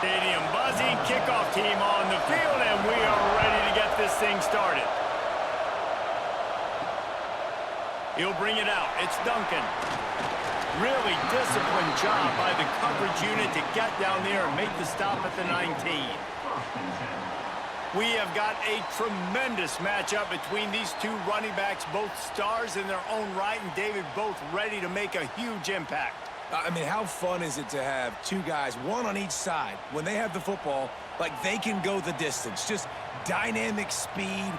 Stadium buzzing, kickoff team on the field, and we are ready to get this thing started. He'll bring it out. It's Duncan. Really disciplined job by the coverage unit to get down there and make the stop at the 19. We have got a tremendous matchup between these two running backs, both stars in their own right, and David, both ready to make a huge impact. I mean, how fun is it to have two guys, one on each side, when they have the football, like they can go the distance. Just dynamic speed,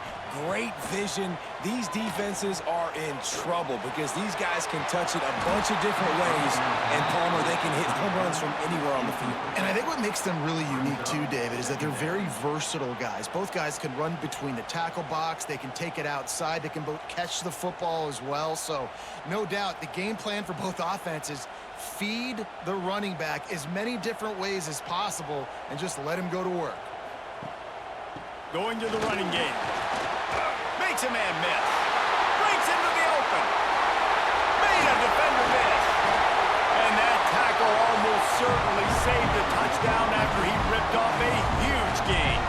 great vision. These defenses are in trouble because these guys can touch it a bunch of different ways, and Palmer, they can hit home runs from anywhere on the field. And I think what makes them really unique too, David, is that they're very versatile guys. Both guys can run between the tackle box. They can take it outside. They can both catch the football as well. So no doubt the game plan for both offenses, feed the running back as many different ways as possible and just let him go to work. Going to the running game. Makes a man miss. Breaks into the open. Made a defender miss. And that tackle almost certainly saved a touchdown after he ripped off a huge gain.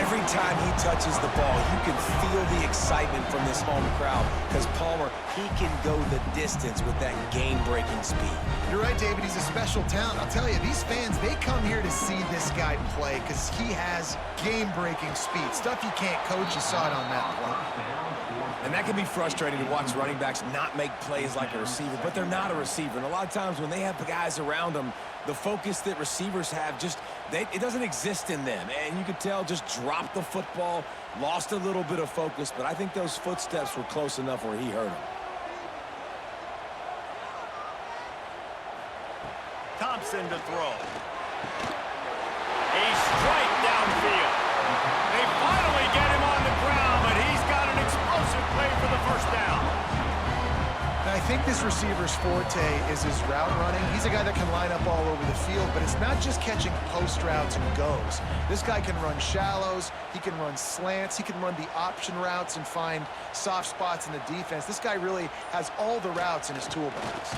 Every time he touches the ball, you can feel the excitement from this home crowd because Palmer, he can go the distance with that game-breaking speed. You're right, David. He's a special talent. I'll tell you, these fans, they come here to see this guy play because he has game-breaking speed. Stuff you can't coach. You saw it on that play. And that can be frustrating to watch running backs not make plays like a receiver, but they're not a receiver. And a lot of times when they have the guys around them, the focus that receivers have just, it doesn't exist in them. And you could tell just dropped the football, lost a little bit of focus, but I think those footsteps were close enough where he hurt him. Thompson to throw. A strike downfield. They finally get him on the ground, but he's got an explosive play for the first down. I think this receiver's forte is his route running. He's a guy that can line up all over the field, but it's not just catching post routes and goes. This guy can run shallows, he can run slants, he can run the option routes and find soft spots in the defense. This guy really has all the routes in his toolbox.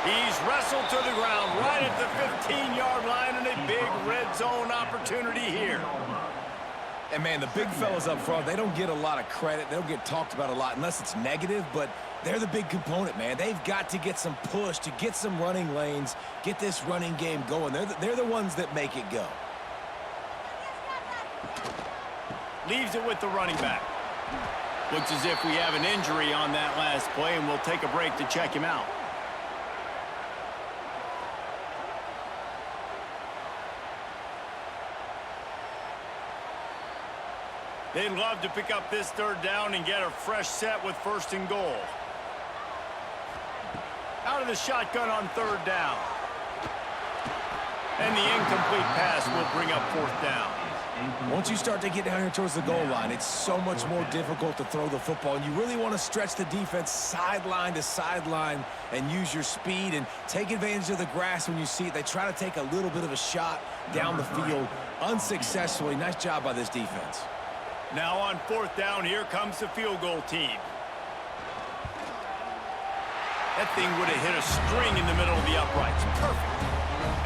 He's wrestled to the ground right at the 15-yard line, and a big red zone opportunity here. And, man, the big fellas up front, they don't get a lot of credit. They don't get talked about a lot unless it's negative, but they're the big component, man. They've got to get some push, to get some running lanes, get this running game going. They're the ones that make it go. Leaves it with the running back. Looks as if we have an injury on that last play, and we'll take a break to check him out. They'd love to pick up this third down and get a fresh set with 1st and goal. Out of the shotgun on 3rd down. And the incomplete pass will bring up 4th down. Once you start to get down here towards the goal line, it's so much more difficult to throw the football, and you really want to stretch the defense sideline to sideline and use your speed and take advantage of the grass when you see it. They try to take a little bit of a shot down the field unsuccessfully. Nice job by this defense. Now on 4th down, here comes the field goal team. That thing would have hit a string in the middle of the uprights. Perfect.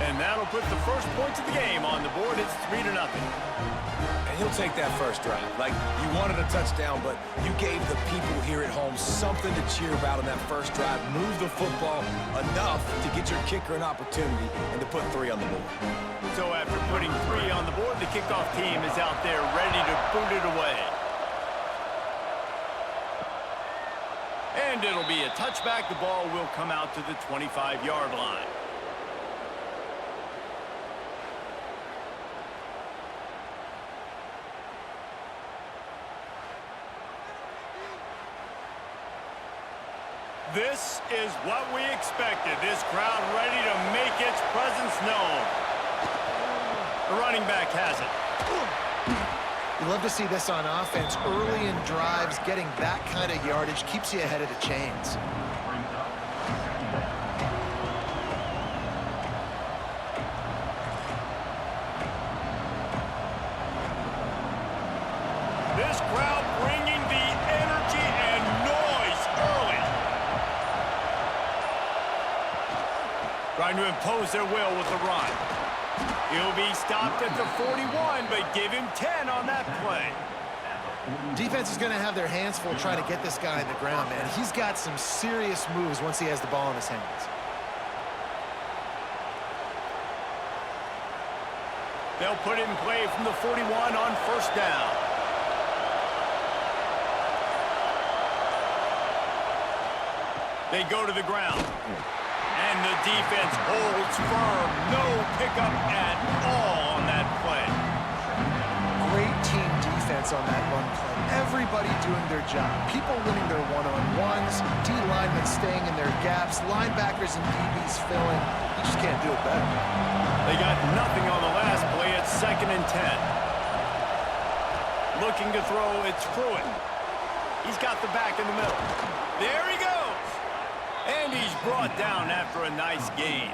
And that'll put the first points of the game on the board. It's 3-0. And he'll take that first drive. Like, you wanted a touchdown, but you gave the people here at home something to cheer about in that first drive. Move the football enough to get your kicker an opportunity and to put 3 on the board. So after putting 3 on the board, the kickoff team is out there ready to boot it away. And it'll be a touchback. The ball will come out to the 25-yard line. This is what we expected. This crowd ready to make its presence known. The running back has it. You love to see this on offense. Early in drives, getting that kind of yardage keeps you ahead of the chains. This crowd bringing the energy and noise early. Trying to impose their will with the run. He'll be stopped at the 41, but give him 10 on that play. Defense is going to have their hands full trying to get this guy in the ground, man. He's got some serious moves once he has the ball in his hands. They'll put it in play from the 41 on first down. They go to the ground. And the defense holds firm. No pickup at all on that play. Great team defense on that run play. Everybody doing their job. People winning their one-on-ones, D-linemen staying in their gaps, linebackers and DBs filling. You just can't do it better. They got nothing on the last play. It's 2nd and 10. Looking to throw, it's Pruitt. He's got the back in the middle. There he goes. And he's brought down after a nice gain.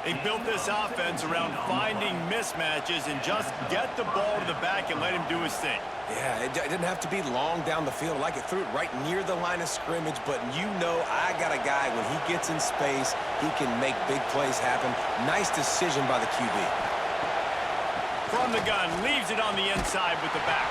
They built this offense around finding mismatches and just get the ball to the back and let him do his thing. Yeah, it didn't have to be long down the field. Like it threw it right near the line of scrimmage, but you know I got a guy, when he gets in space, he can make big plays happen. Nice decision by the QB. From the gun, leaves it on the inside with the back.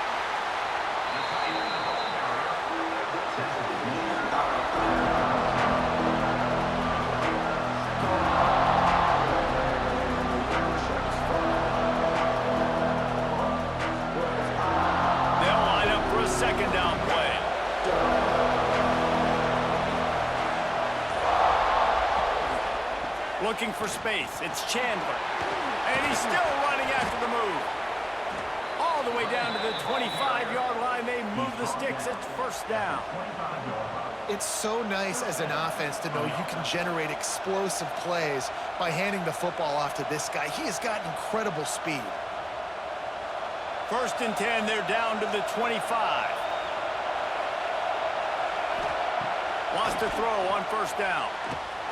Second down play. Looking for space. It's Chandler. And he's still running after the move. All the way down to the 25-yard line. They move the sticks. It's first down. It's so nice as an offense to know you can generate explosive plays by handing the football off to this guy. He has got incredible speed. 1st and 10, they're down to the 25. Wants to throw on first down.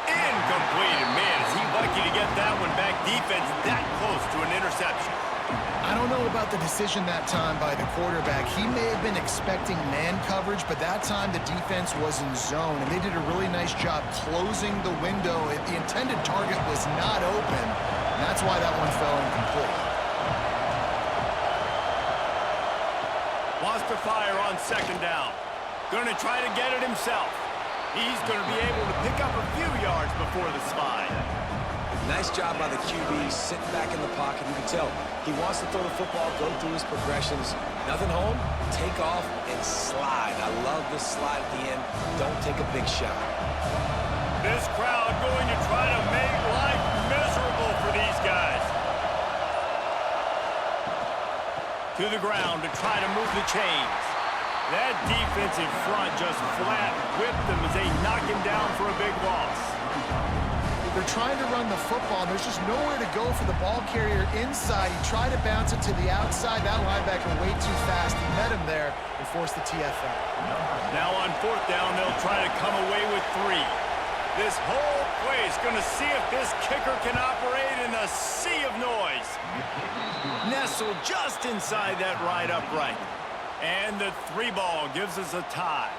Incomplete. Man, is he lucky to get that one back. Defense that close to an interception. I don't know about the decision that time by the quarterback. He may have been expecting man coverage, but that time the defense was in zone, and they did a really nice job closing the window. The intended target was not open, and that's why that one fell incomplete. Wants to fire on 2nd down. Going to try to get it himself. He's going to be able to pick up a few yards before the slide. Nice job by the QB, sitting back in the pocket. You can tell he wants to throw the football, go through his progressions. Nothing home, take off and slide. I love this slide at the end. Don't take a big shot. This crowd going to try to make life miserable for these guys. To the ground to try to move the chains. That defensive front just flat whipped them as they knock him down for a big loss. They're trying to run the football, and there's just nowhere to go for the ball carrier inside. He tried to bounce it to the outside. That linebacker way too fast. He met him there and forced the TFL. Now on 4th down, they'll try to come away with 3. This whole play is going to see if this kicker can operate in a sea of noise. Nestled just inside that right upright. And the 3 ball gives us a tie.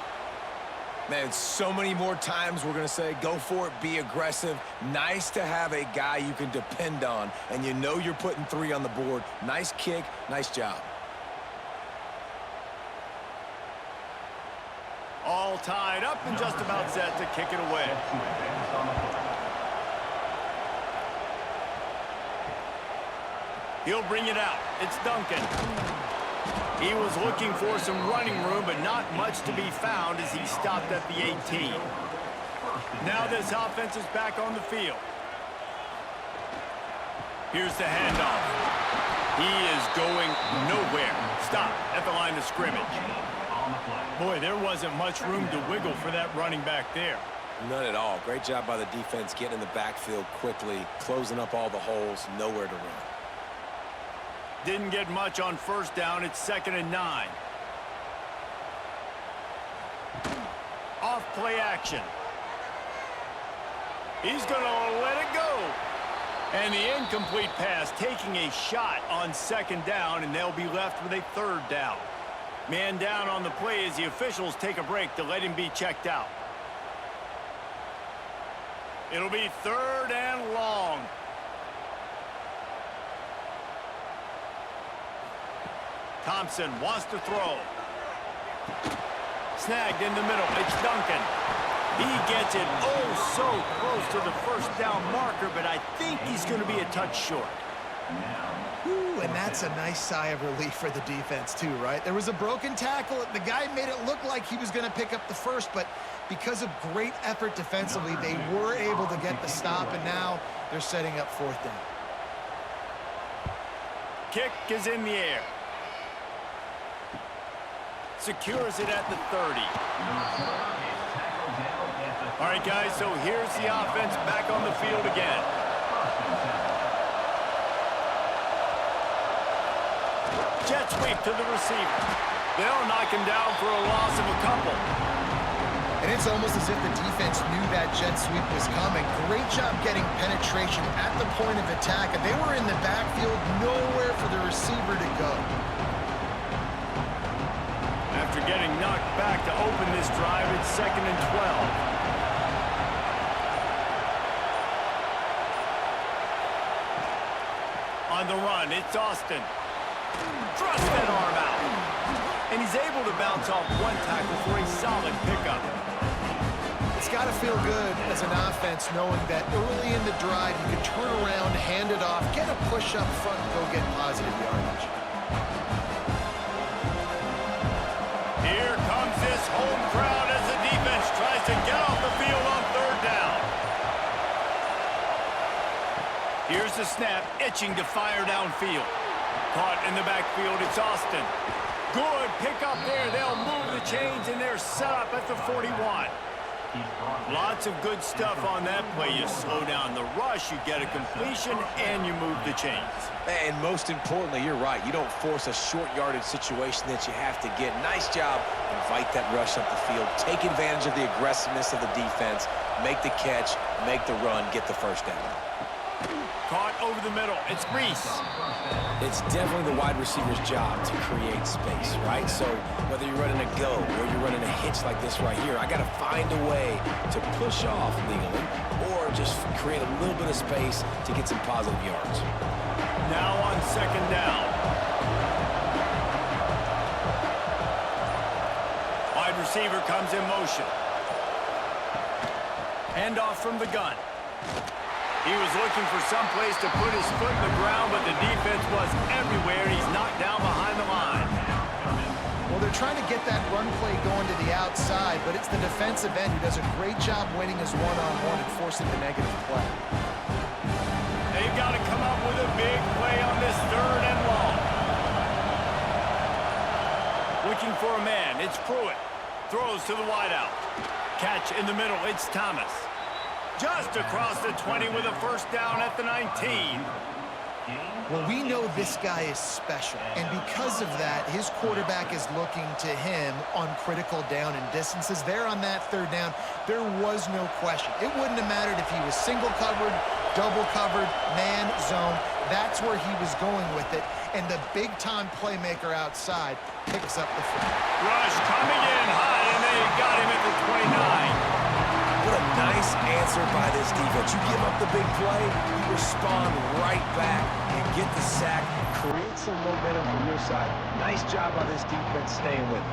Man, so many more times we're going to say, go for it, be aggressive. Nice to have a guy you can depend on, and you know you're putting 3 on the board. Nice kick, nice job. All tied up and just about set to kick it away. He'll bring it out. It's Duncan. He was looking for some running room, but not much to be found as he stopped at the 18. Now this offense is back on the field. Here's the handoff. He is going nowhere. Stop at the line of scrimmage. Boy, there wasn't much room to wiggle for that running back there. None at all. Great job by the defense getting in the backfield quickly, closing up all the holes, nowhere to run. Didn't get much on first down. It's 2nd and 9. Off play action. He's going to let it go. And the incomplete pass taking a shot on 2nd down, and they'll be left with a 3rd down. Man down on the play as the officials take a break to let him be checked out. It'll be 3rd and long. Thompson wants to throw. Snagged in the middle. It's Duncan. He gets it oh so close to the first down marker, but I think he's going to be a touch short. Ooh, and that's a nice sigh of relief for the defense too, right? There was a broken tackle. The guy made it look like he was going to pick up the first, but because of great effort defensively, they were able to get the stop, and now they're setting up fourth down. Kick is in the air. Secures it at the 30. All right, guys, so here's the offense back on the field again. Jet sweep to the receiver. They'll knock him down for a loss of a couple. And it's almost as if the defense knew that jet sweep was coming. Great job getting penetration at the point of attack, and they were in the backfield, nowhere for the receiver to go. After getting knocked back to open this drive, it's 2nd and 12. On the run, it's Austin. Thrust that arm out. And he's able to bounce off one tackle for a solid pickup. It's got to feel good as an offense knowing that early in the drive you can turn around, hand it off, get a push up front, and go get positive yardage. Here comes this home crowd as the defense tries to get off the field on 3rd down. Here's the snap, itching to fire downfield. Caught in the backfield, it's Austin. Good pickup there. They'll move the chains, and they're set up at the 41. Lots of good stuff on that play. You slow down the rush, you get a completion, and you move the chains. And most importantly, you're right. You don't force a short yardage situation that you have to get. Nice job. Invite that rush up the field. Take advantage of the aggressiveness of the defense. Make the catch, make the run, get the first down. Caught over the middle. It's Reese. It's definitely the wide receiver's job to create space, right? So whether you're running a go or you're running a hitch like this right here, I got to find a way to push off legally or just create a little bit of space to get some positive yards. Now on 2nd down. Wide receiver comes in motion. Handoff from the gun. He was looking for some place to put his foot in the ground, but the defense was everywhere. He's knocked down behind the line. Well, they're trying to get that run play going to the outside, but it's the defensive end who does a great job winning his one-on-one and forcing the negative play. They've got to come up with a big play on this 3rd and long. Looking for a man. It's Pruitt. Throws to the wideout. Catch in the middle. It's Thomas. Just across the 20 with a first down at the 19. Well, we know this guy is special, and because of that, his quarterback is looking to him on critical down and distances. There on that 3rd down, there was no question. It wouldn't have mattered if he was single covered, double covered, man, zone. That's where he was going with it, and the big-time playmaker outside picks up the front. Rush coming in high, and they got him at the 29. What a nice answer by this defense. You give up the big play, you respond right back and get the sack, create some momentum from your side. Nice job by this defense staying with it.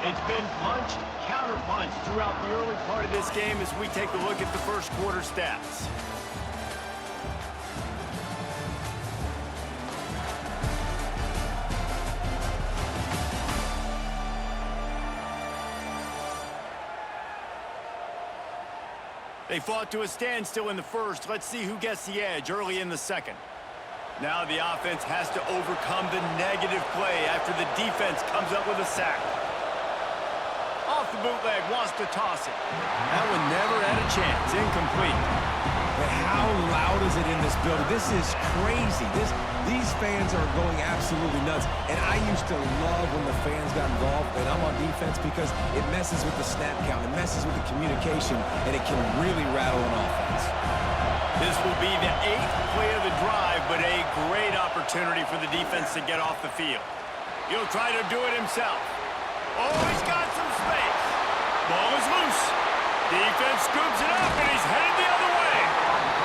It's been punched, counter-punched throughout the early part of this game as we take a look at the first quarter stats. They fought to a standstill in the first. Let's see who gets the edge early in the second. Now the offense has to overcome the negative play after the defense comes up with a sack. Off the bootleg, wants to toss it. That one never had a chance. Incomplete. But how loud is it in this building? This is crazy. These fans are going absolutely nuts. And I used to love when the fans got involved, and I'm on defense because it messes with the snap count. It messes with the communication, and it can really rattle an offense. This will be the 8th play of the drive, but a great opportunity for the defense to get off the field. He'll try to do it himself. Oh, he's got some space. Ball is loose. Defense scoops it up, and he's headed the other way.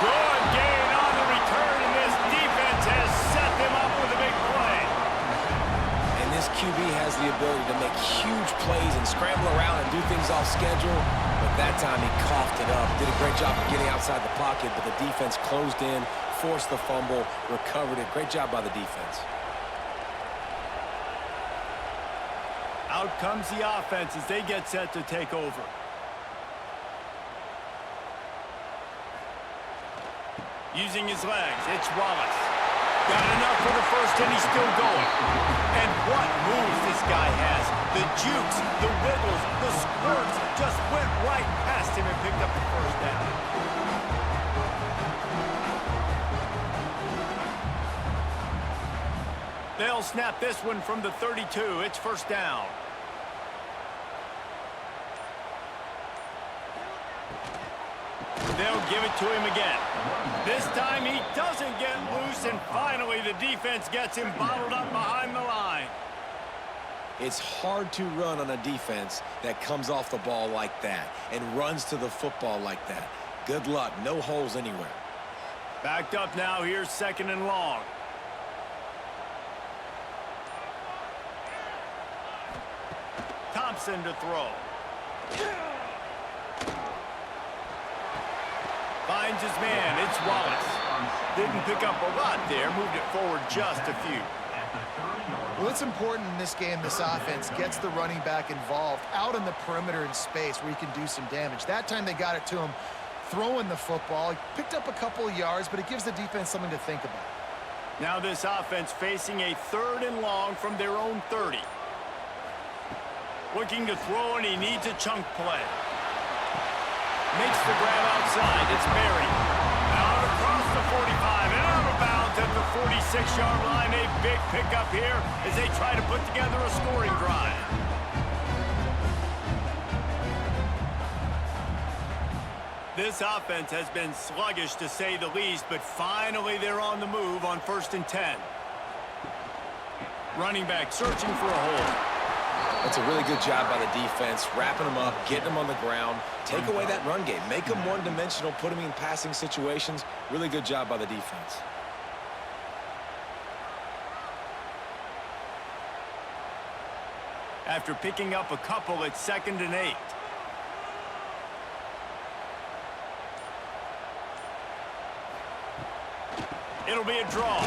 Good gain on the return, and this defense has set them up with a big play. And this QB has the ability to make huge plays and scramble around and do things off schedule. But that time he coughed it up. Did a great job of getting outside the pocket, but the defense closed in, forced the fumble, recovered it. Great job by the defense. Out comes the offense as they get set to take over. Using his legs, it's Wallace. Got enough for the first, and he's still going. And what moves this guy has. The jukes, the wiggles, the squirts just went right past him and picked up the first down. They'll snap this one from the 32. It's first down. They'll give it to him again. This time he doesn't get loose, and finally the defense gets him bottled up behind the line. It's hard to run on a defense that comes off the ball like that and runs to the football like that. Good luck. No holes anywhere. Backed up now. Here's second and long. Thompson to throw. Finds his man. It's Wallace. Didn't pick up a lot there. Moved it forward just a few. Well, it's important in this game, this offense gets the running back involved out on the perimeter in space where he can do some damage. That time they got it to him throwing the football. He picked up a couple of yards, but it gives the defense something to think about. Now this offense facing a third and long from their own 30. Looking to throw, and he needs a chunk play. Makes the grab outside. It's Berry. Out across the 45 and out of bounds at the 46-yard line. A big pickup here as they try to put together a scoring drive. This offense has been sluggish to say the least, but finally they're on the move on 1st and 10. Running back searching for a hole. That's a really good job by the defense, wrapping them up, getting them on the ground. Take away that run game. Make them one-dimensional, put them in passing situations. Really good job by the defense. After picking up a couple, it's 2nd and 8. It'll be a draw.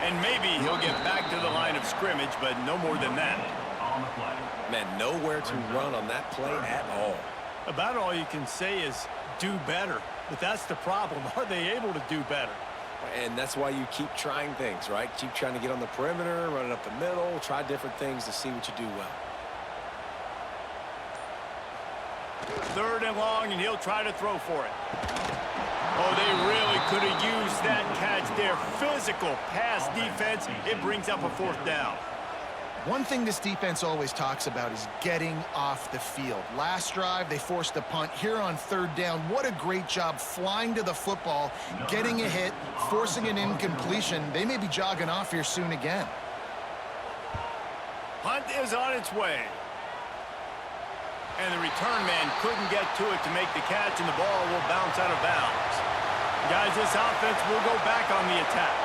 And maybe he'll get back to the line of scrimmage, but no more than that. Man, nowhere to run on that play at all. About all you can say is do better. But that's the problem. Are they able to do better? And that's why you keep trying things, right? Keep trying to get on the perimeter, running up the middle, try different things to see what you do well. 3rd and long, and he'll try to throw for it. Oh, they really could have used that catch there. Physical pass defense. It brings up a 4th down. One thing this defense always talks about is getting off the field. Last drive, they forced a punt. Here on 3rd down, what a great job flying to the football, getting a hit, forcing an incompletion. They may be jogging off here soon again. Punt is on its way. And the return man couldn't get to it to make the catch, and the ball will bounce out of bounds. Guys, this offense will go back on the attack.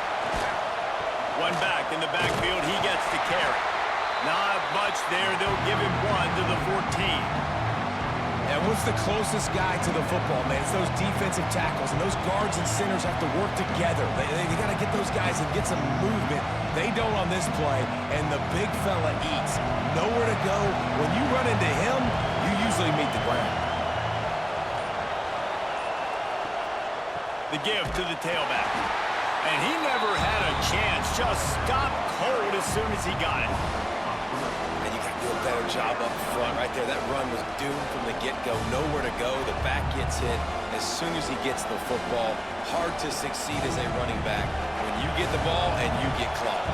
One back in the backfield. He gets the carry. Not much there. They'll give him 1 to the 14. And what's the closest guy to the football, man? It's those defensive tackles, and those guards and centers have to work together. They got to get those guys and get some movement. They don't on this play, and the big fella eats. Nowhere to go. When you run into him, you usually meet the ground. The give to the tailback. And he never had a chance. Just stopped cold as soon as he got it. And you got to do a better job up front right there. That run was doomed from the get-go. Nowhere to go. The back gets hit as soon as he gets the football. Hard to succeed as a running back when you get the ball and you get clocked.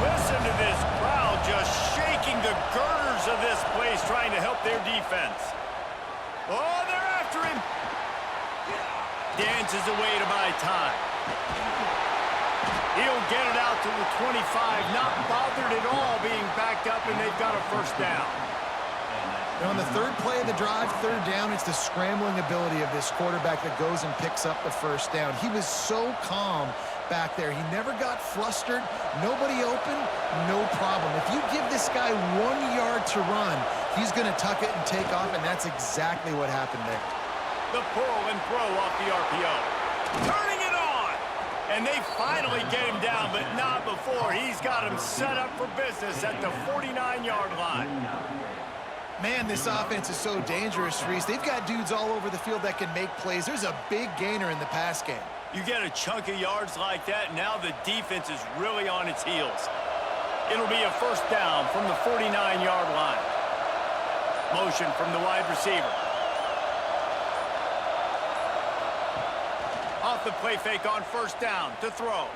Listen to this crowd just shaking the girders of this place, trying to help their defense. Oh, they're after him. Dances away to buy time. He'll get it out to the 25, not bothered at all being backed up, and they've got a first down. And on the third play of the drive, third down, it's the scrambling ability of this quarterback that goes and picks up the first down. He was so calm back there. He never got flustered. Nobody open, no problem. If you give this guy 1 yard to run, he's going to tuck it and take off, and that's exactly what happened there. The pull and throw off the RPO. Turning it on! And they finally get him down, but not before. He's got him set up for business at the 49-yard line. Man, this offense is so dangerous, Reese. They've got dudes all over the field that can make plays. There's a big gainer in the pass game. You get a chunk of yards like that, now the defense is really on its heels. It'll be a first down from the 49-yard line. Motion from the wide receiver. Off the play fake on first down to throw.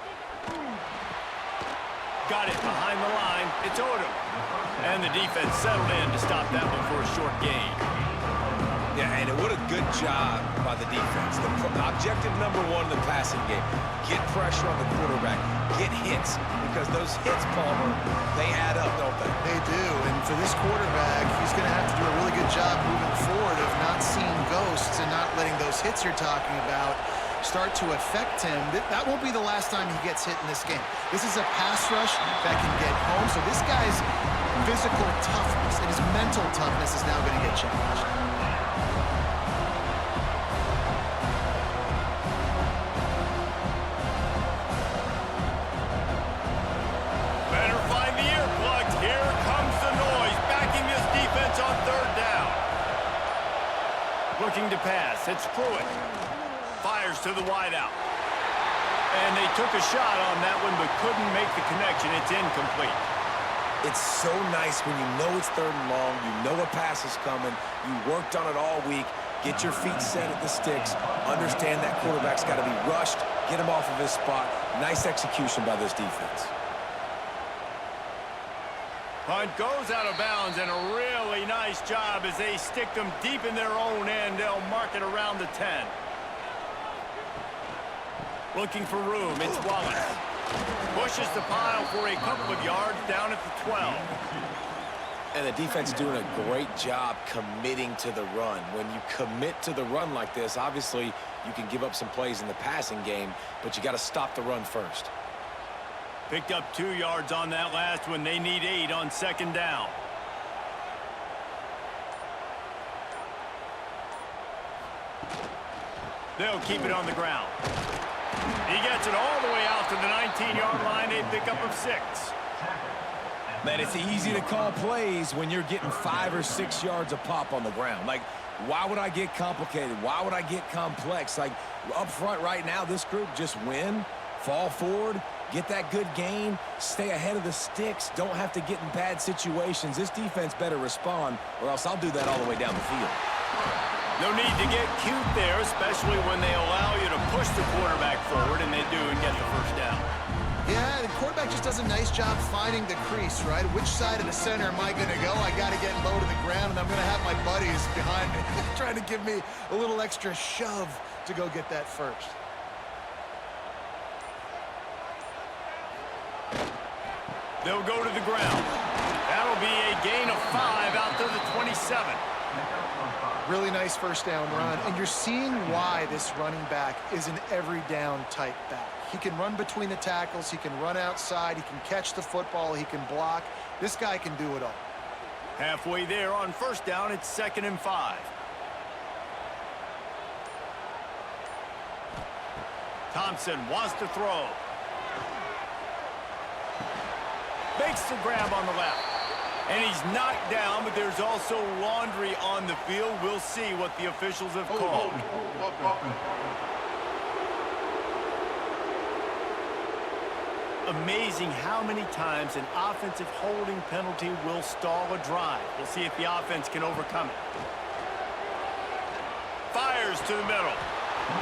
Got it behind the line. It's Odom. And the defense settled in to stop that one for a short gain. Yeah, and what a good job by the defense. The objective number one in the passing game, get pressure on the quarterback, get hits, because those hits, Palmer, they add up, don't they? They do, and for this quarterback, he's going to have to do a really good job moving forward of not seeing ghosts and not letting those hits you're talking about start to affect him. That won't be the last time he gets hit in this game. This is a pass rush that can get home, so this guy's physical toughness and his mental toughness is now going to get challenged. Better find the earplugs. Here comes the noise, backing this defense on third down. Looking to pass. It's Pruitt. Fires to the wideout. And they took a shot on that one, but couldn't make the connection. It's incomplete. It's so nice when you know it's third and long, you know a pass is coming, you worked on it all week, get your feet set at the sticks, understand that quarterback's got to be rushed, get him off of his spot. Nice execution by this defense. Punt goes out of bounds, and a really nice job as they stick them deep in their own end. They'll mark it around the 10. Looking for room, it's Wallace. Pushes the pile for a couple of yards down at the 12. And the defense doing a great job committing to the run. When you commit to the run like this, obviously you can give up some plays in the passing game, but you got to stop the run first. Picked up 2 yards on that last one. They need 8 on second down. They'll keep it on the ground. He gets it all the way out to the 19-yard line, a pickup of 6. Man, it's easy to call plays when you're getting 5 or 6 yards a pop on the ground. Like, why would I get complicated? Why would I get complex? Like, up front right now, this group just win, fall forward, get that good gain, stay ahead of the sticks, don't have to get in bad situations. This defense better respond, or else I'll do that all the way down the field. No need to get cute there, especially when they allow you to push the quarterback forward, and they do and get the first down. Yeah, the quarterback just does a nice job finding the crease, right? Which side of the center am I going to go? I got to get low to the ground, and I'm going to have my buddies behind me trying to give me a little extra shove to go get that first. They'll go to the ground. That'll be a gain of 5 out to the 27. Really nice first down run, and you're seeing why this running back is an every down type back. He can run between the tackles, he can run outside, he can catch the football, he can block. This guy can do it all. Halfway there on first down, it's 2nd and 5. Thompson wants to throw. Makes the grab on the left. And he's knocked down, but there's also laundry on the field. We'll see what the officials have called. Amazing how many times an offensive holding penalty will stall a drive. We'll see if the offense can overcome it. Fires to the middle.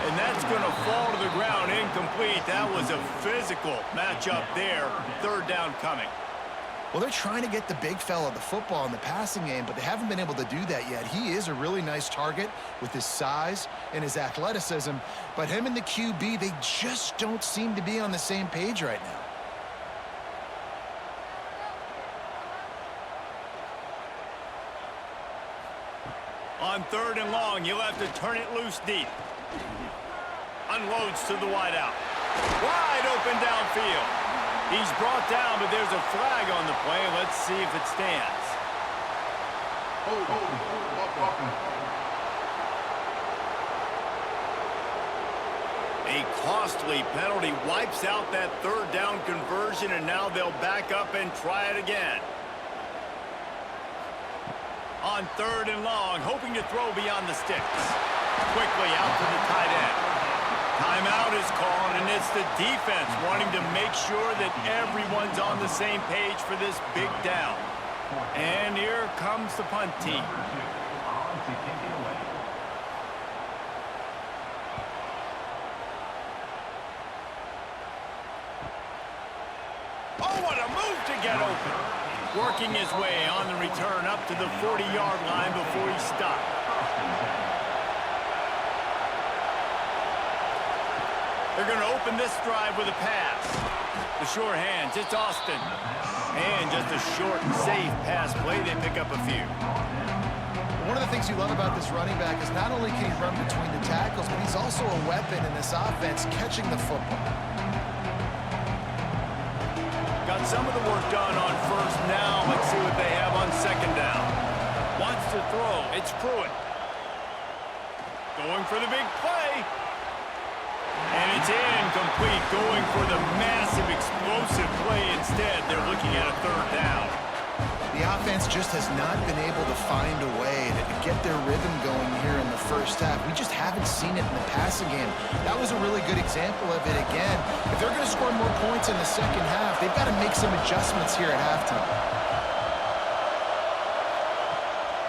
And that's going to fall to the ground incomplete. That was a physical matchup there. Third down coming. Well, they're trying to get the big fella the football in the passing game, but they haven't been able to do that yet. He is a really nice target with his size and his athleticism, but him and the QB, they just don't seem to be on the same page right now. On 3rd and long, you'll have to turn it loose deep. Unloads to the wideout. Wide open downfield. He's brought down, but there's a flag on the play. Let's see if it stands. A costly penalty wipes out that 3rd down conversion, and now they'll back up and try it again. On 3rd and long, hoping to throw beyond the sticks. Quickly out to the tight end. Timeout is called, and it's the defense wanting to make sure that everyone's on the same page for this big down. And here comes the punt team. Oh, what a move to get open. Working his way on the return up to the 40-yard line before he stopped. They're going to open this drive with a pass. The sure hands, it's Austin. And just a short and safe pass play, they pick up a few. One of the things you love about this running back is not only can he run between the tackles, but he's also a weapon in this offense catching the football. Got some of the work done on 1st now. Let's see what they have on 2nd down. Wants to throw, it's Pruitt. Going for the big play. And it's incomplete, going for the massive explosive play instead. They're looking at a 3rd down. The offense just has not been able to find a way to get their rhythm going here in the 1st half. We just haven't seen it in the passing game. That was a really good example of it again. If they're going to score more points in the 2nd half, they've got to make some adjustments here at halftime.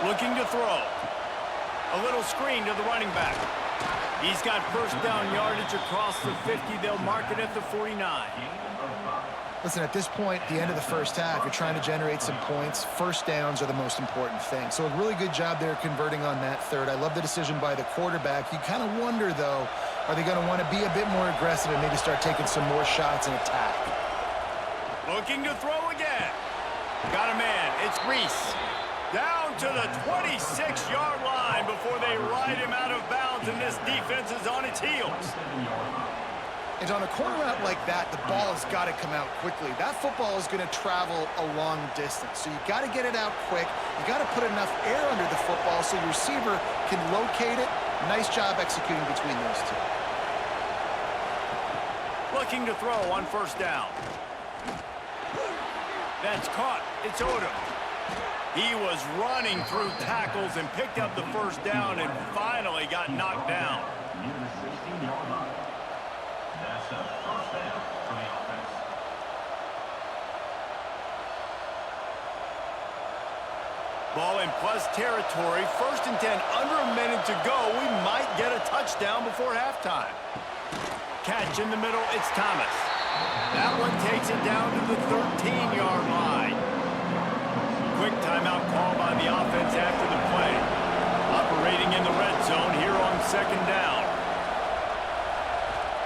Looking to throw. A little screen to the running back. He's got 1st down yardage across the 50. They'll mark it at the 49. Listen, at this point, the end of the 1st half, you're trying to generate some points. 1st downs are the most important thing. So a really good job there converting on that 3rd. I love the decision by the quarterback. You kind of wonder, though, are they going to want to be a bit more aggressive and maybe start taking some more shots and attack? Looking to throw again. Got a man. It's Reese. Down to the 26-yard line before they ride him out of bounds, and this defense is on its heels. And on a corner route like that, the ball has got to come out quickly. That football is going to travel a long distance, so you got to get it out quick. You got to put enough air under the football so your receiver can locate it. Nice job executing between those two. Looking to throw on 1st down. That's caught. It's Odom. He was running through tackles and picked up the 1st down and finally got knocked down. Ball in plus territory. 1st and 10, under a minute to go. We might get a touchdown before halftime. Catch in the middle, it's Thomas. That one takes it down to the 13-yard line. Quick timeout call by the offense after the play. Operating in the red zone here on 2nd down.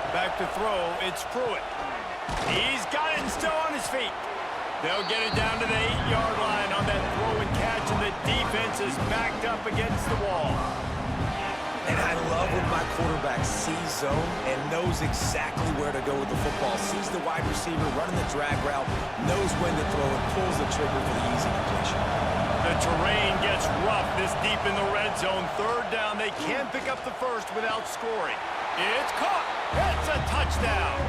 Back to throw, it's Pruitt. He's got it and still on his feet. They'll get it down to the 8-yard line on that throw and catch, and the defense is backed up against the wall. And I love when my quarterback sees zone and knows exactly where to go with the football. Sees the wide receiver running the drag route, knows when to throw it, pulls the trigger for the easy completion. The terrain gets rough this deep in the red zone. 3rd down, they can't pick up the 1st without scoring. It's caught. It's a touchdown.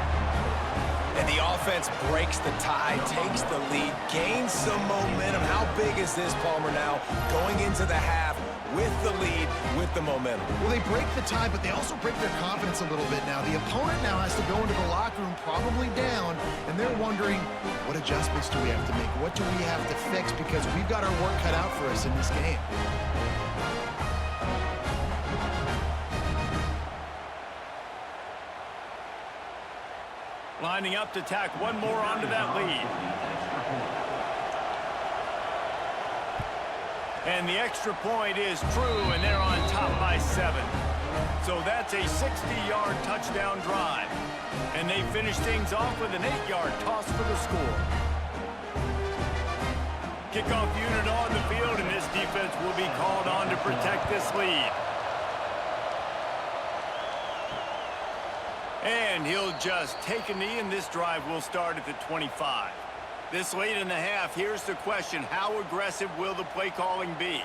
And the offense breaks the tie, takes the lead, gains some momentum. How big is this, Palmer, now going into the half with the lead, with the momentum? Well, they break the tie, but they also break their confidence a little bit now. The opponent now has to go into the locker room probably down, and they're wondering, what adjustments do we have to make? What do we have to fix? Because we've got our work cut out for us in this game. Lining up to tack one more onto that lead. And the extra point is true, and they're on top by 7. So that's a 60-yard touchdown drive. And they finish things off with an 8-yard toss for the score. Kickoff unit on the field, and this defense will be called on to protect this lead. And he'll just take a knee, and this drive will start at the 25. This late in the half, here's the question. How aggressive will the play calling be?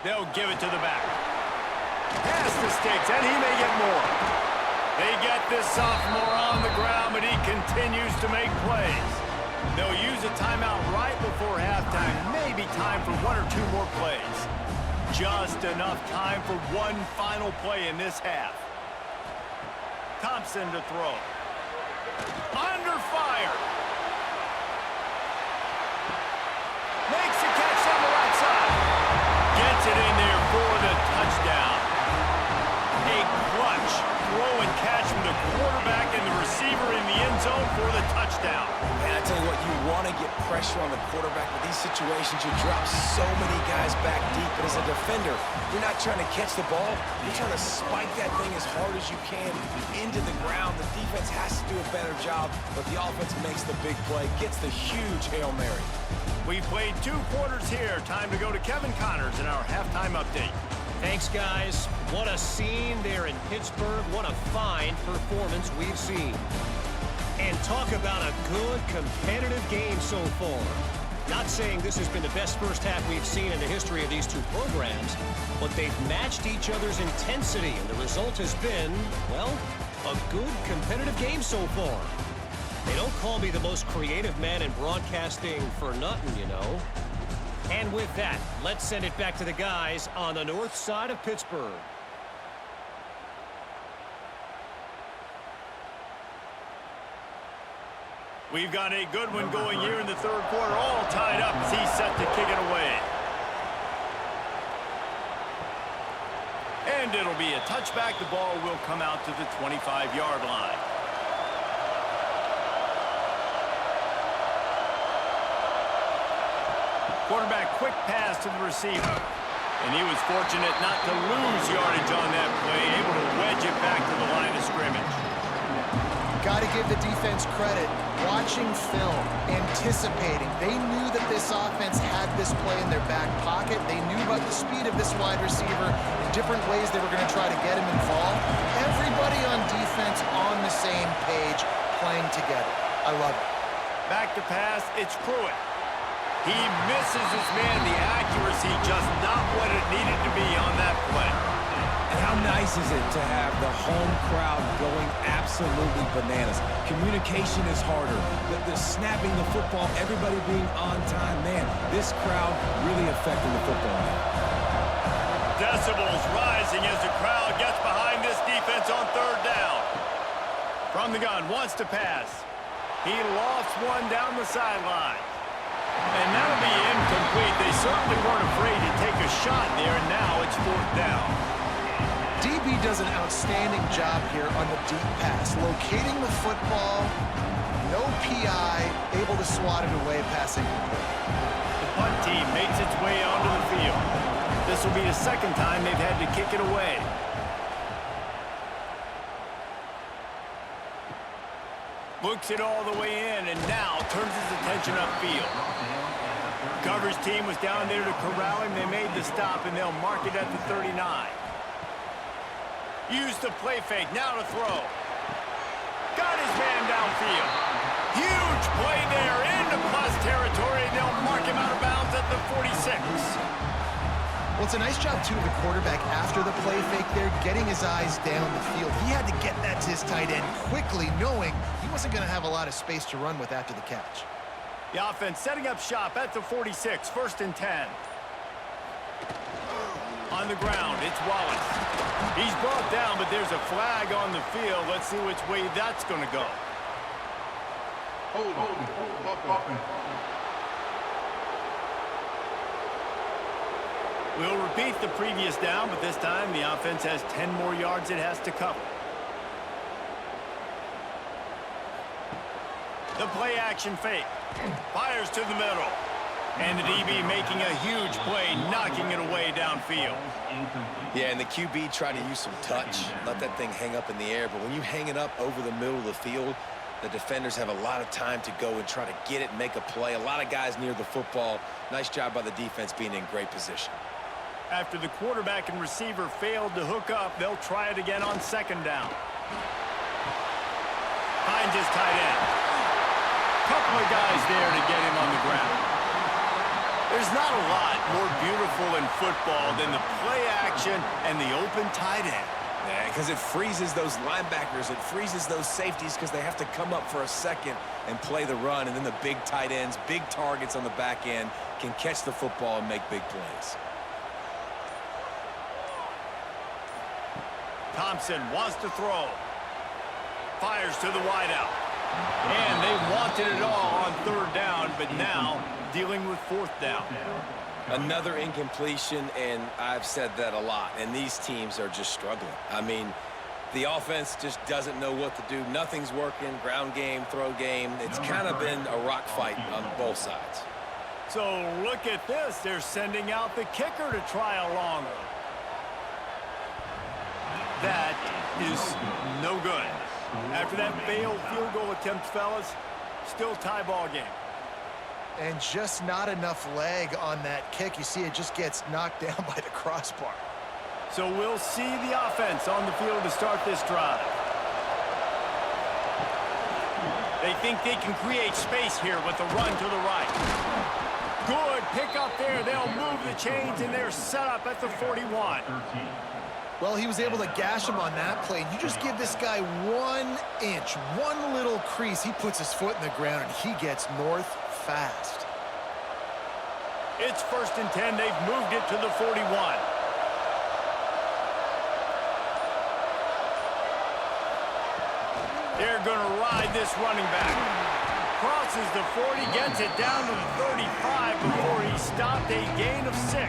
They'll give it to the back. Pass the sticks, and he may get more. They get this sophomore on the ground, but he continues to make plays. They'll use a timeout right before halftime. Maybe time for 1 or 2 more plays. Just enough time for one final play in this half. Thompson to throw. Under fire. Makes the catch on the right side. Gets it in there for the touchdown. A clutch throw and catch from the quarterback and the receiver in the end zone for the touchdown. Man, I tell you what, you want to get pressure on the quarterback. With these situations, you drop so many guys back deep. But as a defender, you're not trying to catch the ball. You're trying to spike that thing as hard as you can into the ground. The defense has to do a better job, but the offense makes the big play, gets the huge Hail Mary. We've played 2 quarters here. Time to go to Kevin Connors in our halftime update. Thanks, guys. What a scene there in Pittsburgh. What a fine performance we've seen. And talk about a good, competitive game so far. Not saying this has been the best first half we've seen in the history of these 2 programs, but they've matched each other's intensity, and the result has been, well, a good, competitive game so far. They don't call me the most creative man in broadcasting for nothing, you know. And with that, let's send it back to the guys on the north side of Pittsburgh. We've got a good one going here in the 3rd quarter, all tied up as he's set to kick it away. And it'll be a touchback. The ball will come out to the 25-yard line. Quarterback quick pass to the receiver. And he was fortunate not to lose yardage on that play, able to wedge it back to the line of scrimmage. Got to give the defense credit. Watching film, anticipating. They knew that this offense had this play in their back pocket. They knew about the speed of this wide receiver and different ways they were going to try to get him involved. Everybody on defense on the same page, playing together. I love it. Back to pass, it's Pruitt. He misses his man. The accuracy just not what it needed to be on that play. And how nice is it to have the home crowd going absolutely bananas? Communication is harder. The snapping the football, everybody being on time. Man, this crowd really affecting the football game. Decibels rising as the crowd gets behind this defense on 3rd down. From the gun, wants to pass. He lofts one down the sideline. And that'll be incomplete. They certainly weren't afraid to take a shot there, and now it's 4th down. DB does an outstanding job here on the deep pass. Locating the football, no PI, able to swat it away, passing complete. The punt team makes its way onto the field. This will be the 2nd time they've had to kick it away. Looks it all the way in, and now turns his attention upfield. Coverage team was down there to corral him. They made the stop, and they'll mark it at the 39. Use the play fake, now to throw. Got his man downfield. Huge play there into plus territory, and they'll mark him out of bounds at the 46. Well, it's a nice job, too, of the quarterback after the play fake there, getting his eyes down the field. He had to get that to his tight end quickly, knowing he wasn't going to have a lot of space to run with after the catch. The offense setting up shop at the 46, 1st and 10. On the ground, it's Wallace. He's brought down, but there's a flag on the field. Let's see which way that's going to go. Hold on. We'll repeat the previous down, but this time the offense has 10 more yards it has to cover. The play action fake. Fires to the middle. And the DB making a huge play, knocking it away downfield. Yeah, and the QB tried to use some touch, let that thing hang up in the air. But when you hang it up over the middle of the field, the defenders have a lot of time to go and try to get it, make a play. A lot of guys near the football. Nice job by the defense being in great position. After the quarterback and receiver failed to hook up, they'll try it again on second down. Finds his tight end. Couple of guys there to get him on the ground. There's not a lot more beautiful in football than the play action and the open tight end. Yeah, because it freezes those linebackers. It freezes those safeties because they have to come up for a second and play the run. And then the big tight ends, big targets on the back end can catch the football and make big plays. Thompson wants to throw. Fires to the wideout. And they wanted it all on third down, but now dealing with fourth down. Another incompletion, and I've said that a lot, and these teams are just struggling. I mean, the offense just doesn't know what to do. Nothing's working, ground game, throw game. It's kind of been a rock fight on both sides. So look at this. They're sending out the kicker to try a long one. That is no good. After that failed field goal attempt, fellas, still tie ball game. And just not enough leg on that kick. You see it just gets knocked down by the crossbar. So we'll see the offense on the field to start this drive. They think they can create space here with the run to the right. Good pick up there. They'll move the chains, and they're set up at the 41. Well, he was able to gash him on that play. You just give this guy 1 inch, one little crease. He puts his foot in the ground, and he gets north fast. It's 1st and 10. They've moved it to the 41. They're going to ride this running back. Crosses the 40, gets it down to the 35 before he stopped, a gain of 6.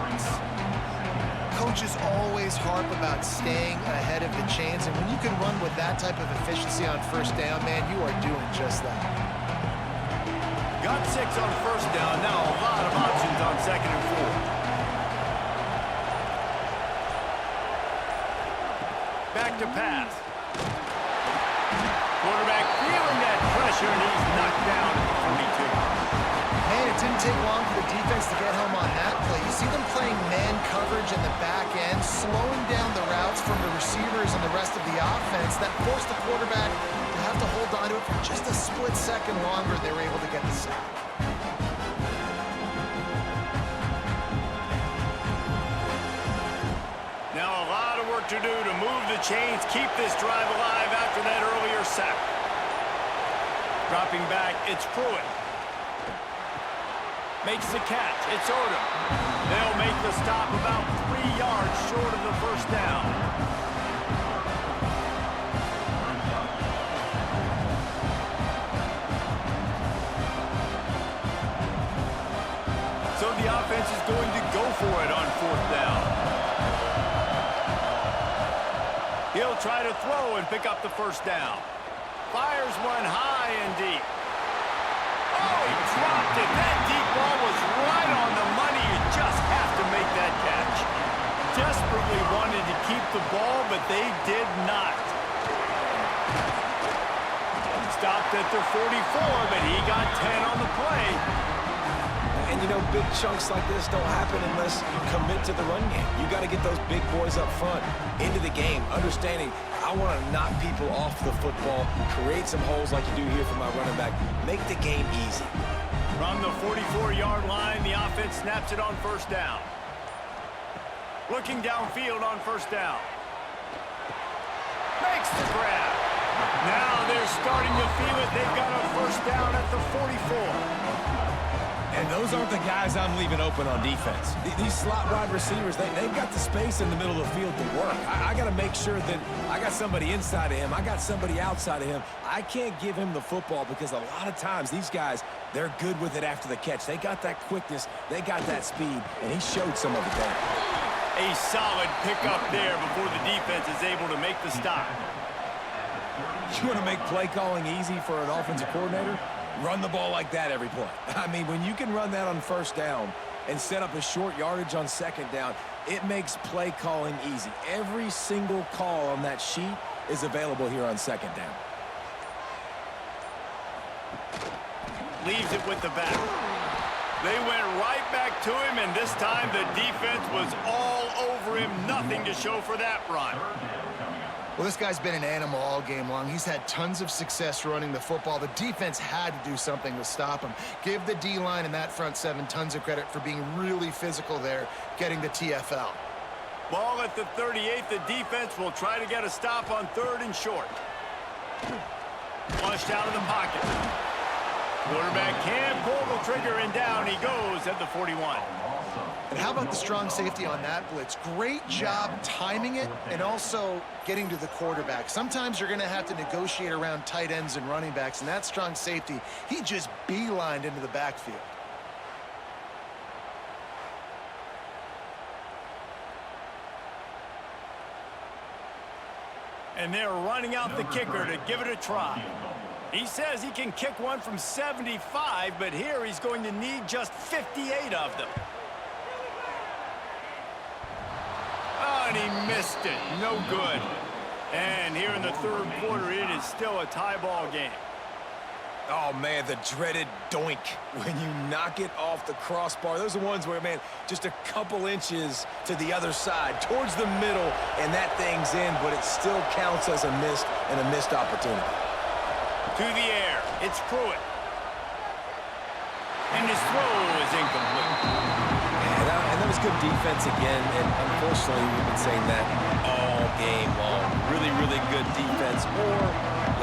Coaches always harp about staying ahead of the chains, and when you can run with that type of efficiency on first down, man, you are doing just that. Got 6 on first down. Now a lot of options on 2nd and 4. Back to pass. Quarterback feeling that pressure, and he's knocked down at the 42. Man, it didn't take long for the defense to get home on that play. You see them playing man coverage in the back end, slowing down the routes from the receivers and the rest of the offense. That forced the quarterback to have to hold on to it for just a split second longer. They were able to get the sack. Now a lot of work to do to move the chains, keep this drive alive after that earlier sack. Dropping back, it's Pruitt. Makes the catch. It's Odom. They'll make the stop about 3 yards short of the first down. So the offense is going to go for it on 4th down. He'll try to throw and pick up the first down. Fires one high and deep. Oh, he dropped it. That deep ball was right on the money. You just have to make that catch. Desperately wanted to keep the ball, but they did not. Stopped at the 44, but he got 10 on the play. And, you know, big chunks like this don't happen unless you commit to the run game. You got to get those big boys up front into the game, understanding I want to knock people off the football, create some holes like you do here for my running back, make the game easy. From the 44-yard line, the offense snaps it on first down. Looking downfield on first down. Makes the grab. Now they're starting to feel it. They've got a first down at the 44. And those aren't the guys I'm leaving open on defense. These slot wide receivers, they've got the space in the middle of the field to work. I got to make sure that I got somebody inside of him. I got somebody outside of him. I can't give him the football because a lot of times these guys, they're good with it after the catch. They got that quickness. They got that speed, and he showed some of it there. A solid pickup there before the defense is able to make the stop. You want to make play calling easy for an offensive coordinator? Run the ball like that every play. I mean, when you can run that on first down and set up a short yardage on second down, it makes play calling easy. Every single call on that sheet is available here on second down. Leaves it with the back. They went right back to him, and this time the defense was all over him. Nothing to show for that run. Well, this guy's been an animal all game long. He's had tons of success running the football. The defense had to do something to stop him. Give the D-line and that front seven tons of credit for being really physical there, getting the TFL. Ball at the 38. The defense will try to get a stop on 3rd and short. Flushed out of the pocket. Quarterback can pull the trigger, and down he goes at the 41. And how about the strong safety on that blitz? Great job timing it and also getting to the quarterback. Sometimes you're going to have to negotiate around tight ends and running backs, and that strong safety, he just beelined into the backfield. And they're running out the kicker to give it a try. He says he can kick one from 75, but here he's going to need just 58 of them. Oh, and he missed it. No good. And here in the 3rd quarter, it is still a tie ball game. Oh, man, the dreaded doink when you knock it off the crossbar. Those are ones where, man, just a couple inches to the other side, towards the middle, and that thing's in, but it still counts as a missed opportunity. To the air, it's Pruitt. And his throw is incomplete. And that was good defense again, and unfortunately, we've been saying that all game long. Really, really good defense. Or,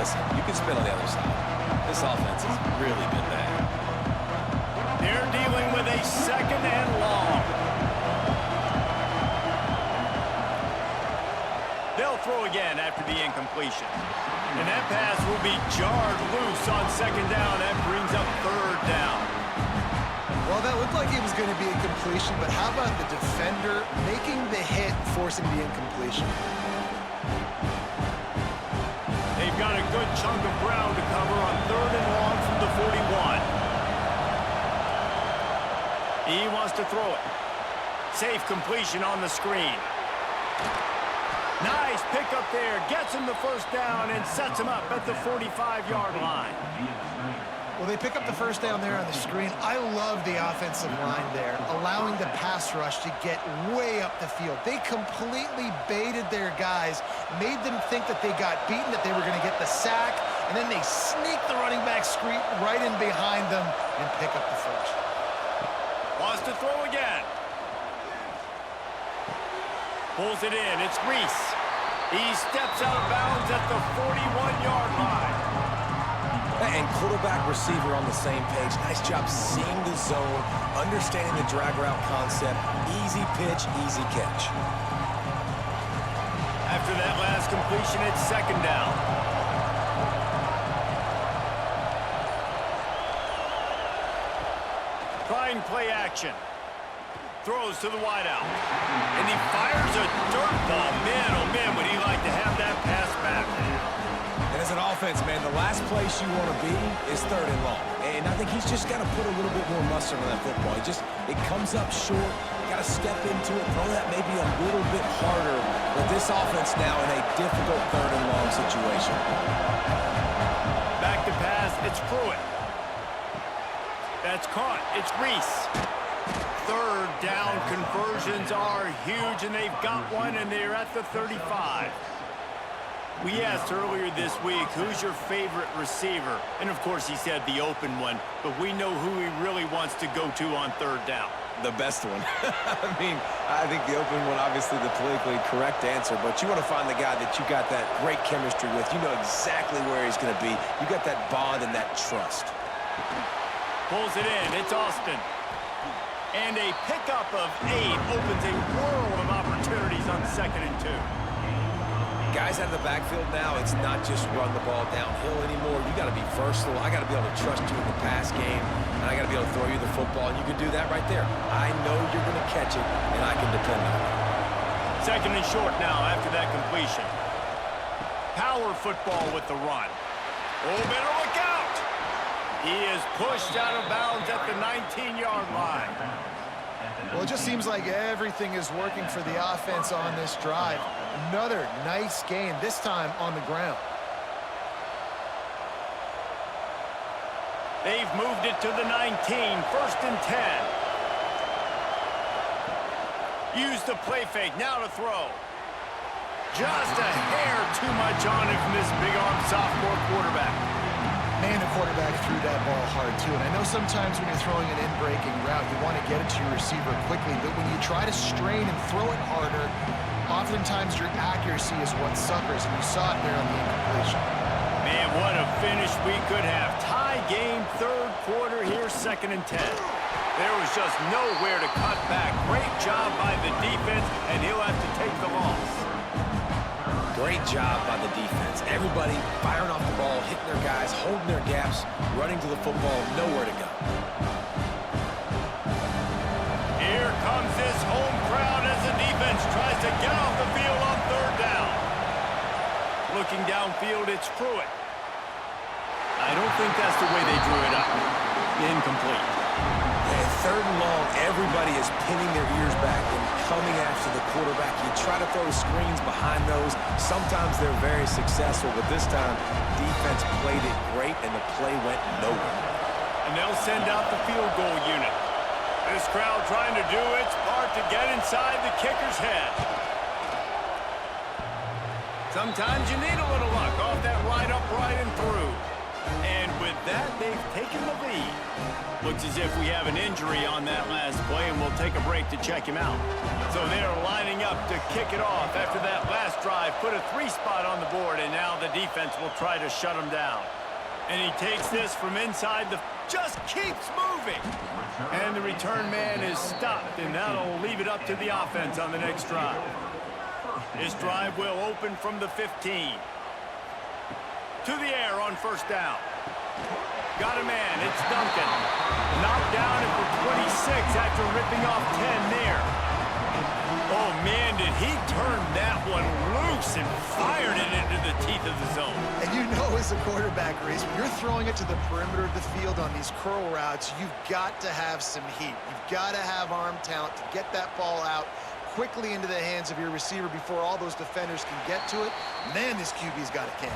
listen, you can spin on the other side. This offense has really been bad. They're dealing with a 2nd and long. They'll throw again after the incompletion. And that pass will be jarred loose on 2nd down. That brings up 3rd down. Well, that looked like it was going to be a completion, but how about the defender making the hit, forcing the incompletion? They've got a good chunk of ground to cover on 3rd and long from the 41. He wants to throw it. Safe completion on the screen. Nice pick up there. Gets him the 1st down and sets him up at the 45-yard line. Well, they pick up the 1st down there on the screen. I love the offensive line there, allowing the pass rush to get way up the field. They completely baited their guys, made them think that they got beaten, that they were going to get the sack, and then they sneak the running back screen right in behind them and pick up the 1st. Wants to throw again. Pulls it in. It's Reese. He steps out of bounds at the 41-yard line. And quarterback receiver on the same page. Nice job seeing the zone, understanding the drag route concept. Easy pitch, easy catch. After that last completion, it's 2nd down. Trying play action. Throws to the wideout. And he fires a dirt ball. Man, oh man, would he like to have that pass back. And as an offense, man, the last place you want to be is 3rd and long. And I think he's just got to put a little bit more mustard on that football. It comes up short. Got to step into it, throw that maybe a little bit harder. But this offense now in a difficult 3rd and long situation. Back to pass, it's Pruitt. That's caught. It's Reese. 3rd down conversions are huge, and they've got one, and they're at the 35. We asked earlier this week, who's your favorite receiver? And, of course, he said the open one, but we know who he really wants to go to on 3rd down. The best one. I mean, I think the open one, obviously the politically correct answer, but you want to find the guy that you got that great chemistry with. You know exactly where he's going to be. You got that bond and that trust. Pulls it in. It's Austin. And a pickup of 8 opens a world of opportunities on 2nd and 2. Guys out of the backfield now, it's not just run the ball downhill anymore. You got to be versatile. I got to be able to trust you in the pass game, and I got to be able to throw you the football, and you can do that right there. I know you're going to catch it, and I can depend on it. 2nd and short now after that completion. Power football with the run. Oh, better look out. He is pushed out of bounds at the 19-yard line. Well, it just seems like everything is working for the offense on this drive. Another nice gain, this time on the ground. They've moved it to the 19, 1st and 10. Use the play fake, now to throw. Just a hair too much on it from this big-arm sophomore quarterback. Man, the quarterback threw that ball hard, too. And I know sometimes when you're throwing an in-breaking route, you want to get it to your receiver quickly. But when you try to strain and throw it harder, oftentimes your accuracy is what suffers. And you saw it there on the incompletion. Man, what a finish we could have. Tie game, 3rd quarter here, 2nd and 10. There was just nowhere to cut back. Great job by the defense, and he'll have to take the loss. Great job by the defense. Everybody firing off the ball, hitting their guys, holding their gaps, running to the football, nowhere to go. Here comes this home crowd as the defense tries to get off the field on 3rd down. Looking downfield, it's Pruitt. I don't think that's the way they drew it up. Incomplete. And 3rd and long, everybody is pinning their ears back and coming after the quarterback. You try to throw screens behind those. Sometimes they're very successful, but this time, defense played it great, and the play went nowhere. And they'll send out the field goal unit. This crowd trying to do its part to get inside the kicker's head. Sometimes you need a little luck off that right upright and through. And with that, they've taken the lead. Looks as if we have an injury on that last play, and we'll take a break to check him out. So they're lining up to kick it off after that last drive. Put a 3-spot on the board, and now the defense will try to shut him down. And he takes this from inside the... just keeps moving. And the return man is stopped, and that'll leave it up to the offense on the next drive. This drive will open from the 15. To the air on 1st down. Got a man, it's Duncan. Knocked down at the 26 after ripping off 10 there. Oh, man, did he turn that one loose and fired it into the teeth of the zone. And you know as a quarterback, Reese, when you're throwing it to the perimeter of the field on these curl routes, you've got to have some heat. You've got to have arm talent to get that ball out quickly into the hands of your receiver before all those defenders can get to it. Man, this QB's got a cannon.